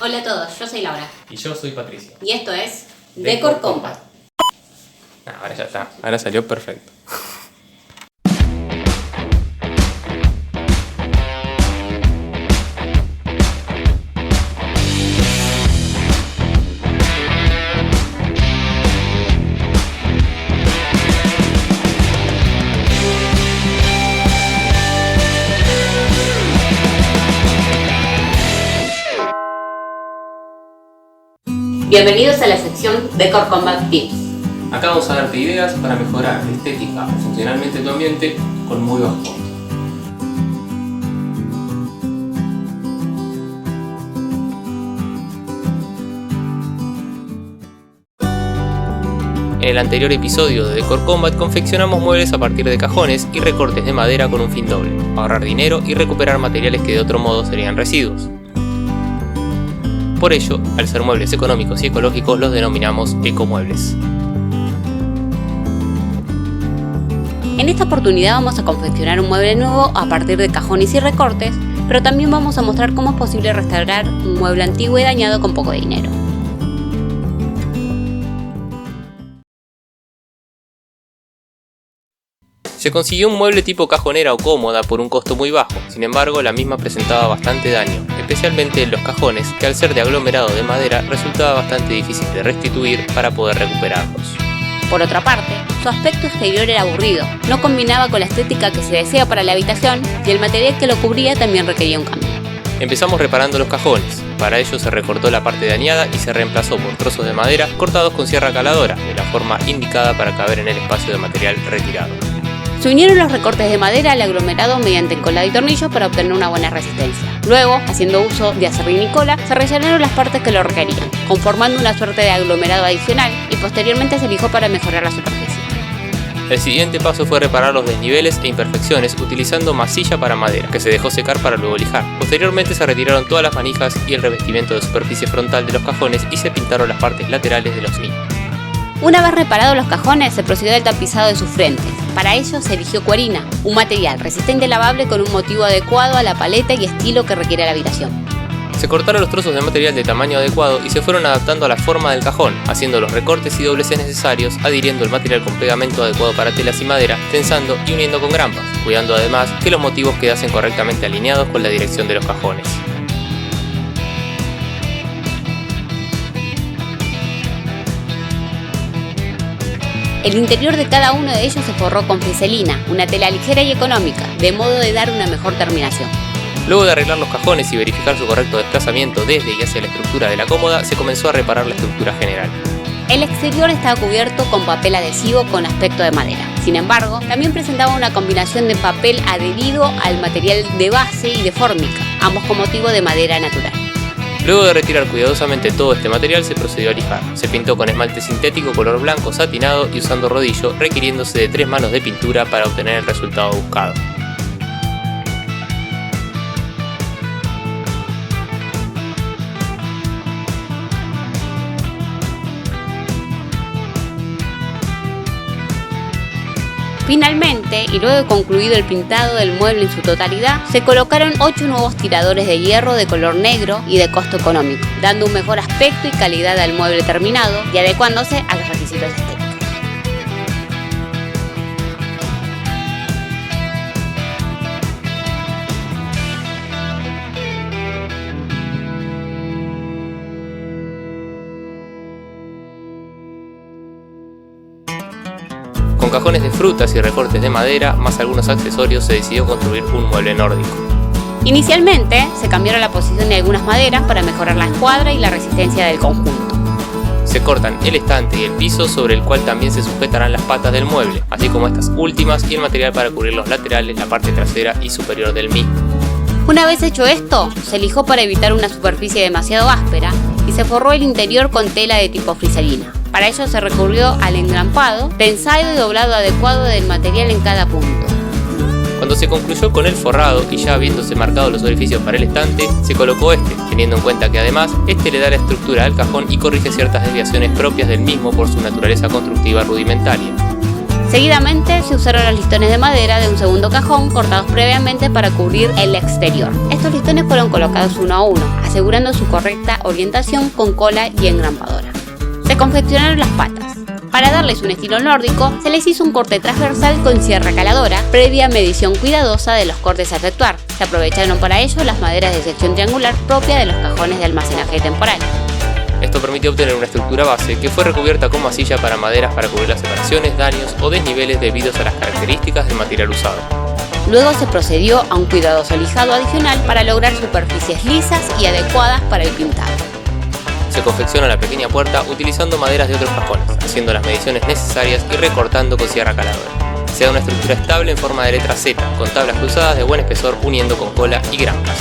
Hola a todos, yo soy Laura. Y yo soy Patricia. Y esto es Decor Compact. Ahora ya está, ahora salió perfecto. Bienvenidos a la sección Decor Compact Tips. Acá vamos a darte ideas para mejorar estética o funcionalmente tu ambiente con muy bajo costo. En el anterior episodio de Decor Combat confeccionamos muebles a partir de cajones y recortes de madera con un fin doble: ahorrar dinero y recuperar materiales que de otro modo serían residuos. Por ello, al ser muebles económicos y ecológicos, los denominamos ecomuebles. En esta oportunidad vamos a confeccionar un mueble nuevo a partir de cajones y recortes, pero también vamos a mostrar cómo es posible restaurar un mueble antiguo y dañado con poco dinero. Se consiguió un mueble tipo cajonera o cómoda por un costo muy bajo, sin embargo la misma presentaba bastante daño, especialmente en los cajones, que al ser de aglomerado de madera resultaba bastante difícil de restituir para poder recuperarlos. Por otra parte, su aspecto exterior era aburrido, no combinaba con la estética que se desea para la habitación y el material que lo cubría también requería un cambio. Empezamos reparando los cajones. Para ello se recortó la parte dañada y se reemplazó por trozos de madera cortados con sierra caladora, de la forma indicada para caber en el espacio de material retirado. Se unieron los recortes de madera al aglomerado mediante encolado y tornillos para obtener una buena resistencia. Luego, haciendo uso de acerrín y cola, se rellenaron las partes que lo requerían, conformando una suerte de aglomerado adicional, y posteriormente se lijó para mejorar la superficie. El siguiente paso fue reparar los desniveles e imperfecciones utilizando masilla para madera, que se dejó secar para luego lijar. Posteriormente se retiraron todas las manijas y el revestimiento de superficie frontal de los cajones y se pintaron las partes laterales de los mismos. Una vez reparados los cajones, se procedió al tapizado de sus frentes. Para ello se eligió cuerina, un material resistente y lavable con un motivo adecuado a la paleta y estilo que requiere la habitación. Se cortaron los trozos de material de tamaño adecuado y se fueron adaptando a la forma del cajón, haciendo los recortes y dobleces necesarios, adhiriendo el material con pegamento adecuado para telas y madera, tensando y uniendo con grampas, cuidando además que los motivos quedasen correctamente alineados con la dirección de los cajones. El interior de cada uno de ellos se forró con friselina, una tela ligera y económica, de modo de dar una mejor terminación. Luego de arreglar los cajones y verificar su correcto desplazamiento desde y hacia la estructura de la cómoda, se comenzó a reparar la estructura general. El exterior estaba cubierto con papel adhesivo con aspecto de madera. Sin embargo, también presentaba una combinación de papel adherido al material de base y de fórmica, ambos con motivo de madera natural. Luego de retirar cuidadosamente todo este material, se procedió a lijar. Se pintó con esmalte sintético color blanco satinado y usando rodillo, requiriéndose de 3 manos de pintura para obtener el resultado buscado. Finalmente, y luego de concluido el pintado del mueble en su totalidad, se colocaron 8 nuevos tiradores de hierro de color negro y de costo económico, dando un mejor aspecto y calidad al mueble terminado y adecuándose a los requisitos estéticos. Con cajones de frutas y recortes de madera, más algunos accesorios, se decidió construir un mueble nórdico. Inicialmente, se cambiaron la posición de algunas maderas para mejorar la escuadra y la resistencia del conjunto. Se cortan el estante y el piso sobre el cual también se sujetarán las patas del mueble, así como estas últimas y el material para cubrir los laterales, la parte trasera y superior del mismo. Una vez hecho esto, se lijó para evitar una superficie demasiado áspera y se forró el interior con tela de tipo friselina. Para ello se recurrió al engrampado, tensado y doblado adecuado del material en cada punto. Cuando se concluyó con el forrado y ya habiéndose marcado los orificios para el estante, se colocó este, teniendo en cuenta que además este le da la estructura al cajón y corrige ciertas desviaciones propias del mismo por su naturaleza constructiva rudimentaria. Seguidamente se usaron los listones de madera de un segundo cajón cortados previamente para cubrir el exterior. Estos listones fueron colocados uno a uno, asegurando su correcta orientación con cola y engrampadora. Se confeccionaron las patas. Para darles un estilo nórdico, se les hizo un corte transversal con sierra caladora, previa medición cuidadosa de los cortes a efectuar. Se aprovecharon para ello las maderas de sección triangular propia de los cajones de almacenaje temporal. Esto permitió obtener una estructura base que fue recubierta con masilla para maderas para cubrir las separaciones, daños o desniveles debidos a las características del material usado. Luego se procedió a un cuidadoso lijado adicional para lograr superficies lisas y adecuadas para el pintado. Se confecciona la pequeña puerta utilizando maderas de otros cajones, haciendo las mediciones necesarias y recortando con sierra caladora. Se da una estructura estable en forma de letra Z, con tablas cruzadas de buen espesor uniendo con cola y grampas.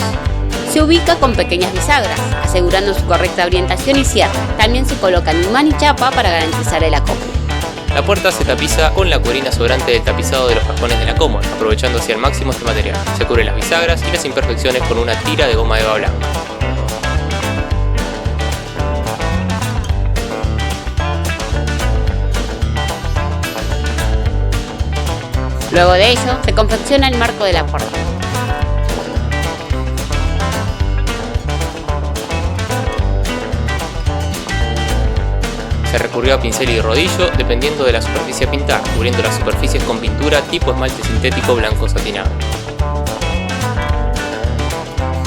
Se ubica con pequeñas bisagras, asegurando su correcta orientación y cierre. También se colocan imán y chapa para garantizar el acople. La puerta se tapiza con la cuerina sobrante del tapizado de los cajones de la cómoda, aprovechando así al máximo este material. Se cubre las bisagras y las imperfecciones con una tira de goma eva blanca. Luego de ello, se confecciona el marco de la puerta. Se recurrió a pincel y rodillo dependiendo de la superficie a pintar, cubriendo las superficies con pintura tipo esmalte sintético blanco satinado.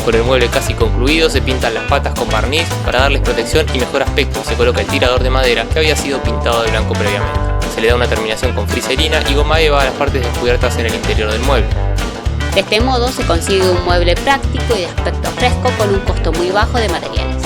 Con el mueble casi concluido se pintan las patas con barniz para darles protección y mejor aspecto. Se coloca el tirador de madera que había sido pintado de blanco previamente. Se le da una terminación con friselina y goma eva a las partes descubiertas en el interior del mueble. De este modo se consigue un mueble práctico y de aspecto fresco con un costo muy bajo de materiales.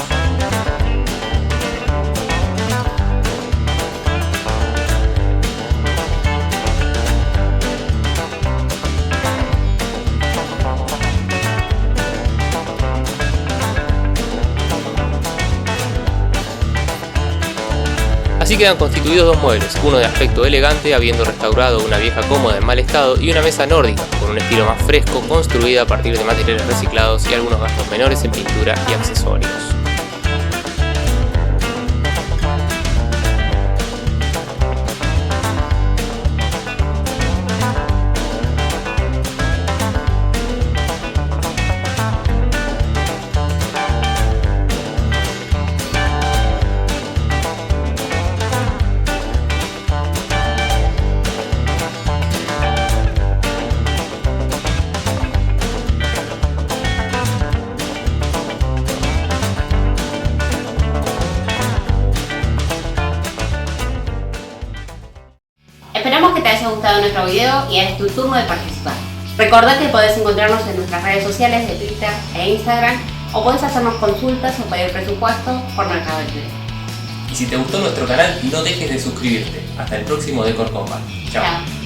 Así quedan constituidos dos muebles, uno de aspecto elegante, habiendo restaurado una vieja cómoda en mal estado, y una mesa nórdica, con un estilo más fresco, construida a partir de materiales reciclados y algunos gastos menores en pintura y accesorios. Esperamos que te haya gustado nuestro video y es tu turno de participar. Recordá que podés encontrarnos en nuestras redes sociales de Twitter e Instagram o podés hacernos consultas o pedir presupuesto por Mercado Libre. Y si te gustó nuestro canal, no dejes de suscribirte. Hasta el próximo Decor Combat. Chao.